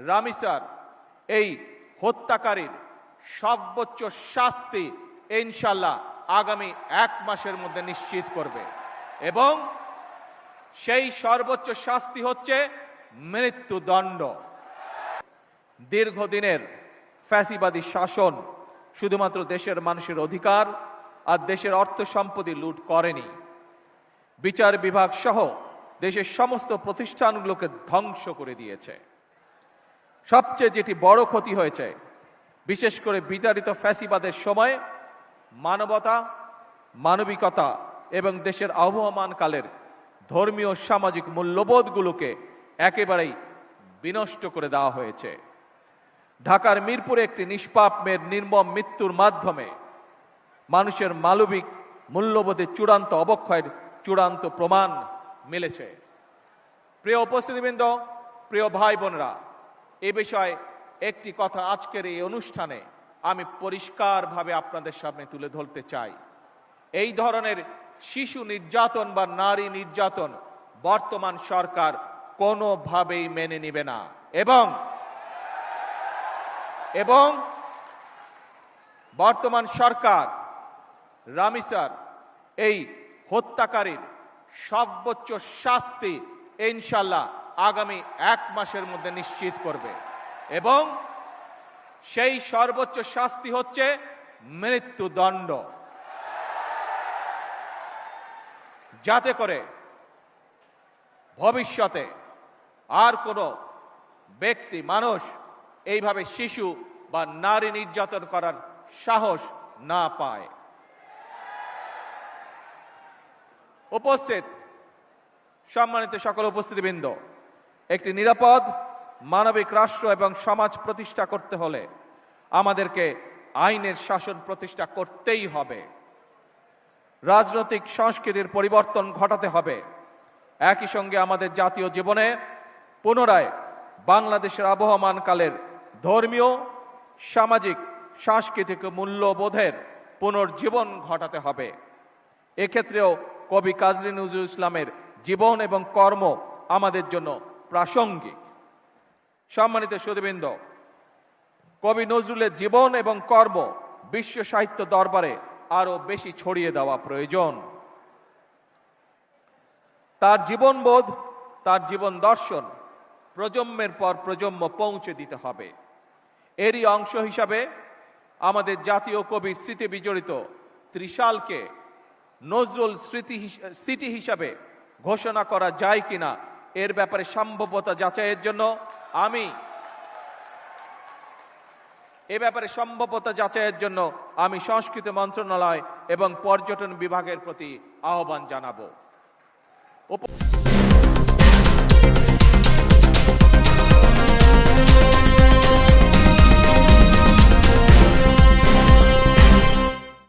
রামিসার এই হত্যাকারীর সর্বোচ্চ শাস্তি ইনশাআল্লাহ আগামী 1 মাসের মধ্যে নিশ্চিত করবে এবং সেই সর্বোচ্চ শাস্তি হচ্ছে মৃত্যুদণ্ড। দীর্ঘদিনের ফ্যাসিবাদী শাসন শুধুমাত্র দেশের মানুষের অধিকার আর দেশের অর্থ সম্পত্তি লুট করেনি, বিচার বিভাগ সহ দেশের সমস্ত প্রতিষ্ঠানগুলোকে ধ্বংস করে দিয়েছে। সবচেয়ে যেটি বড় ক্ষতি হয়েছে, বিশেষ করে বিতাড়িত ফ্যাসিবাদের সময় মানবতা, মানবিকতা এবং দেশের আবহমানকালের ধর্মীয় সামাজিক মূল্যবোধগুলোকে একেবারেই বিনষ্ট করে দেওয়া হয়েছে। ঢাকার মিরপুরে একটি নিষ্পাপ মেয়ের নির্মম মৃত্যুর মাধ্যমে মানুষের মানবিক মূল্যবোধের চূড়ান্ত অবক্ষয়ের চূড়ান্ত প্রমাণ মিলেছে। প্রিয় উপস্থিতিবৃন্দ, প্রিয় ভাই বোনেরা, এ বিষয়ে একটি কথা আজকের এই অনুষ্ঠানে আমি পরিষ্কারভাবে আপনাদের সামনে তুলে ধরতে চাই। এই ধরনের শিশু নির্যাতন বা নারী নির্যাতন বর্তমান সরকার কোনোভাবেই মেনে নেবে না এবং বর্তমান সরকার রামিসার এই হত্যাকারীর সর্বোচ্চ শাস্তি ইনশাআল্লাহ আগামী 1 মাসের মধ্যে নিশ্চিত করবে এবং সেই সর্বোচ্চ শাস্তি হচ্ছে মৃত্যুদণ্ড, যাতে করে ভবিষ্যতে আর কোনো ব্যক্তি মানুষ এইভাবে শিশু বা নারী নির্যাতন করার সাহস না পায়। উপস্থিত সম্মানিত সকল উপস্থিতিবৃন্দ, একটি নিরাপদ মানবিক রাষ্ট্র এবং সমাজ প্রতিষ্ঠা করতে হলে আমাদেরকে আইনের শাসন প্রতিষ্ঠা করতেই হবে। রাজনৈতিক সংস্কৃতির পরিবর্তন ঘটাতে হবে। একই সঙ্গে আমাদের জাতীয় জীবনে পুনরায় বাংলাদেশের আবহমানকালের ধর্মীয়, সামাজিক, সাংস্কৃতিক মূল্যবোধের পুনর্জীবন ঘটাতে হবে। এক্ষেত্রেও কবি কাজী নজরুল ইসলামের জীবন এবং কর্ম আমাদের জন্য প্রাসঙ্গিক। সম্মানিত সুধীবৃন্দ, কবি নজরুলের জীবন এবং কর্ম বিশ্ব সাহিত্য দরবারে আরো বেশি ছড়িয়ে দেওয়া প্রয়োজন। তার জীবনবোধ, তার জীবন দর্শন প্রজন্মের পর প্রজন্ম পৌঁছে দিতে হবে। এরই অংশ হিসাবে আমাদের জাতীয় কবির স্মৃতি বিজড়িত ত্রিশালকে নজরুল সিটি হিসাবে ঘোষণা করা যায় কিনা এর ব্যাপারে সম্ভাব্যতা যাচাইয়ের জন্য আমি সংস্কৃতি মন্ত্রণালয় এবং পর্যটন বিভাগের প্রতি আহ্বান জানাবো।